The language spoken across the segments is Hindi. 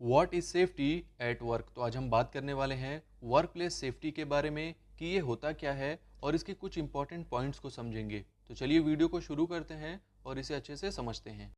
What is safety at work. तो आज हम बात करने वाले हैं वर्क प्लेस सेफ्टी के बारे में कि ये होता क्या है और इसके कुछ इंपॉर्टेंट पॉइंट्स को समझेंगे। तो चलिए वीडियो को शुरू करते हैं और इसे अच्छे से समझते हैं।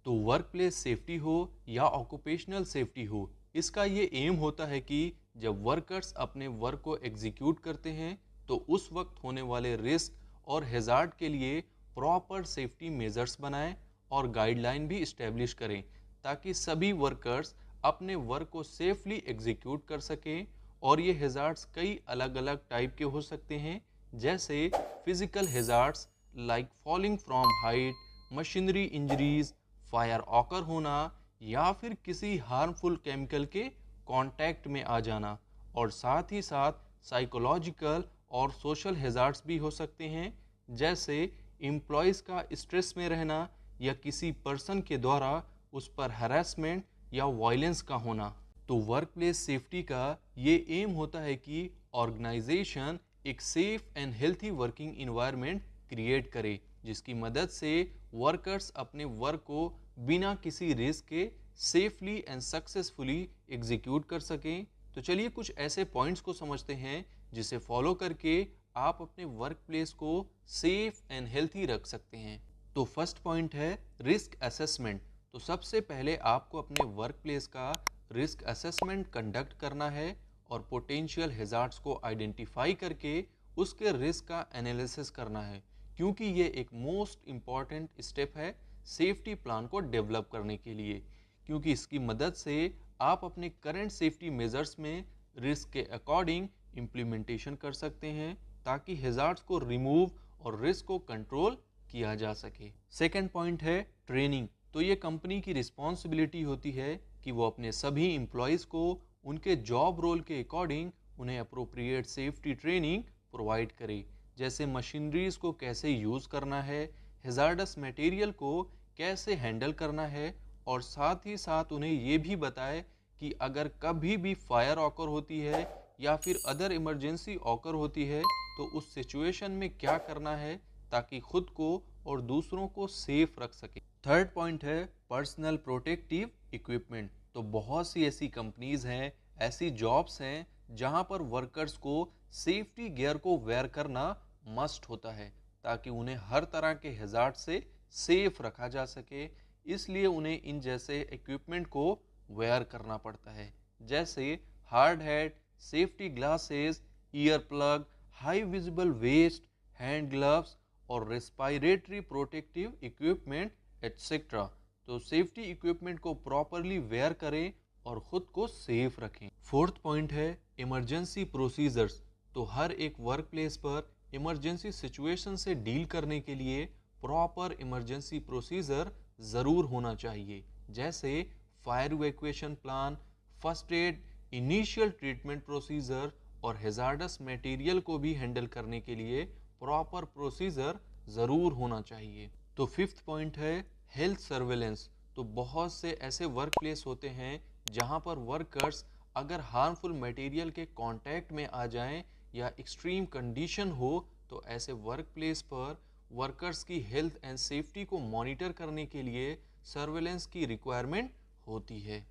तो वर्क प्लेस सेफ्टी हो या ऑक्यूपेशनल सेफ्टी हो, इसका ये एम होता है कि जब वर्कर्स अपने वर्क को एग्जीक्यूट करते हैं तो उस वक्त होने वाले रिस्क और हेजार्ड के लिए प्रॉपर सेफ्टी मेजर्स बनाएं और गाइडलाइन भी इस्टेब्लिश करें ताकि सभी वर्कर्स अपने वर्क को सेफली एग्जीक्यूट कर सकें। और ये हेजार्ड्स कई अलग अलग टाइप के हो सकते हैं, जैसे physical hazards like falling from height, machinery injuries, fire occur होना या फिर किसी हार्मफुल केमिकल के कांटेक्ट में आ जाना। और साथ ही साथ साइकोलॉजिकल और सोशल हेजार्ड्स भी हो सकते हैं, जैसे एम्प्लॉयज़ का स्ट्रेस में रहना या किसी पर्सन के द्वारा उस पर हरासमेंट या वायलेंस का होना। तो वर्क प्लेस सेफ्टी का ये एम होता है कि ऑर्गेनाइजेशन एक safe and healthy working environment create करे, जिसकी मदद से वर्कर्स अपने वर्क को बिना किसी रिस्क के सेफली एंड सक्सेसफुली एग्जीक्यूट कर सकें। तो चलिए कुछ ऐसे पॉइंट्स को समझते हैं जिसे फॉलो करके आप अपने वर्क प्लेस को सेफ एंड हेल्थी रख सकते हैं। तो फर्स्ट पॉइंट है रिस्क असेसमेंट। तो सबसे पहले आपको अपने वर्क प्लेस का रिस्क असेसमेंट कंडक्ट करना है और पोटेंशियल हेजार्ड्स को आइडेंटिफाई करके उसके रिस्क का एनालिसिस करना है, क्योंकि ये एक मोस्ट इम्पॉर्टेंट स्टेप है सेफ्टी प्लान को डेवलप करने के लिए। क्योंकि इसकी मदद से आप अपने करंट सेफ्टी मेजर्स में रिस्क के अकॉर्डिंग इम्प्लीमेंटेशन कर सकते हैं ताकि हेजार्ड्स को रिमूव और रिस्क को कंट्रोल किया जा सके। सेकेंड पॉइंट है ट्रेनिंग। तो ये कंपनी की रिस्पॉन्सिबिलिटी होती है कि वो अपने सभी एम्प्लॉयज़ को उनके जॉब रोल के अकॉर्डिंग उन्हें अप्रोप्रिएट सेफ्टी ट्रेनिंग प्रोवाइड करे, जैसे मशीनरीज को कैसे यूज़ करना है, हेजार्डस मटेरियल को कैसे हैंडल करना है, और साथ ही साथ उन्हें ये भी बताए कि अगर कभी भी फायर ऑकर होती है या फिर अदर इमरजेंसी ऑकर होती है तो उस सिचुएशन में क्या करना है ताकि खुद को और दूसरों को सेफ रख सके। थर्ड पॉइंट है पर्सनल प्रोटेक्टिव इक्विपमेंट। तो बहुत सी ऐसी कंपनीज हैं, ऐसी जॉब्स हैं जहां पर वर्कर्स को सेफ्टी गियर को वेयर करना मस्ट होता है ताकि उन्हें हर तरह के हैजार्ड से सेफ रखा जा सके। इसलिए उन्हें इन जैसे इक्विपमेंट को वेयर करना पड़ता है, जैसे hard hat, safety glasses, ear plug, high visible vest, hand gloves और रेस्पिरेटरी प्रोटेक्टिव इक्विपमेंट एटसेट्रा। तो सेफ्टी इक्विपमेंट को प्रॉपरली वेयर करें और खुद को सेफ रखें। फोर्थ पॉइंट है इमरजेंसी प्रोसीजर्स। तो हर एक वर्क प्लेस पर इमरजेंसी सिचुएशन से डील करने के लिए प्रॉपर इमरजेंसी प्रोसीजर ज़रूर होना चाहिए, जैसे fire evacuation plan, first aid, initial treatment procedure और हेजार्डस मटेरियल को भी हैंडल करने के लिए प्रॉपर प्रोसीजर ज़रूर होना चाहिए। तो फिफ्थ पॉइंट है हेल्थ सर्वेलेंस। तो बहुत से ऐसे वर्क प्लेस होते हैं जहां पर वर्कर्स अगर हार्मफुल मटेरियल के कांटेक्ट में आ जाएं या एक्सट्रीम कंडीशन हो तो ऐसे वर्क प्लेस पर वर्कर्स की हेल्थ एंड सेफ्टी को मॉनिटर करने के लिए सर्वेलेंस की रिक्वायरमेंट होती है।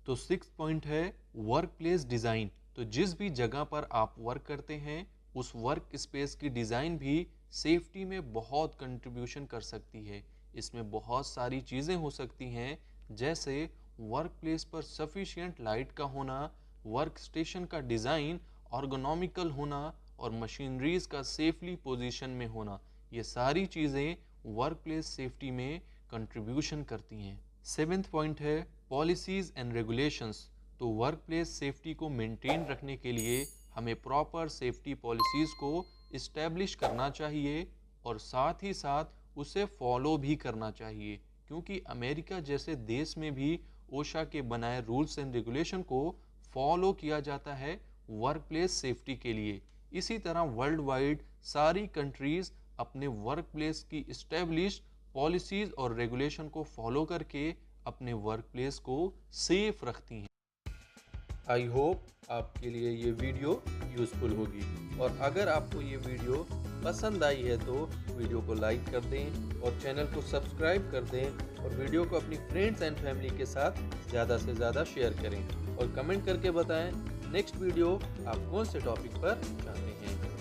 तो सिक्स्थ पॉइंट है वर्क प्लेस डिज़ाइन। तो जिस भी जगह पर आप वर्क करते हैं उस वर्क स्पेस की डिज़ाइन भी सेफ्टी में बहुत कंट्रीब्यूशन कर सकती है। इसमें बहुत सारी चीज़ें हो सकती हैं, जैसे वर्क प्लेस पर सफिशिएंट लाइट का होना, वर्क स्टेशन का डिज़ाइन ऑर्गोनॉमिकल होना और मशीनरीज का सेफली पोजीशन में होना। ये सारी चीज़ें वर्क प्लेस सेफ्टी में कंट्रीब्यूशन करती हैं। सेवेंथ पॉइंट है पॉलिसीज़ एंड रेगुलेशंस। तो वर्क प्लेस सेफ्टी को मेंटेन रखने के लिए हमें प्रॉपर सेफ्टी पॉलिसीज़ को इस्टेब्लिश करना चाहिए और साथ ही साथ उसे फॉलो भी करना चाहिए, क्योंकि अमेरिका जैसे देश में भी ओशा के बनाए रूल्स एंड रेगुलेशन को फॉलो किया जाता है वर्क प्लेस सेफ्टी के लिए। इसी तरह वर्ल्ड वाइड सारी कंट्रीज़ अपने वर्क प्लेस की इस्टेब्लिश पॉलिसीज़ और रेगुलेशन को फॉलो करके अपने वर्क प्लेस को सेफ रखती हैं। आई होप आपके लिए ये वीडियो यूज़फुल होगी, और अगर आपको ये वीडियो पसंद आई है तो वीडियो को लाइक कर दें और चैनल को सब्सक्राइब कर दें, और वीडियो को अपनी फ्रेंड्स एंड फैमिली के साथ ज़्यादा से ज़्यादा शेयर करें, और कमेंट करके बताएं नेक्स्ट वीडियो आप कौन से टॉपिक पर चाहते हैं।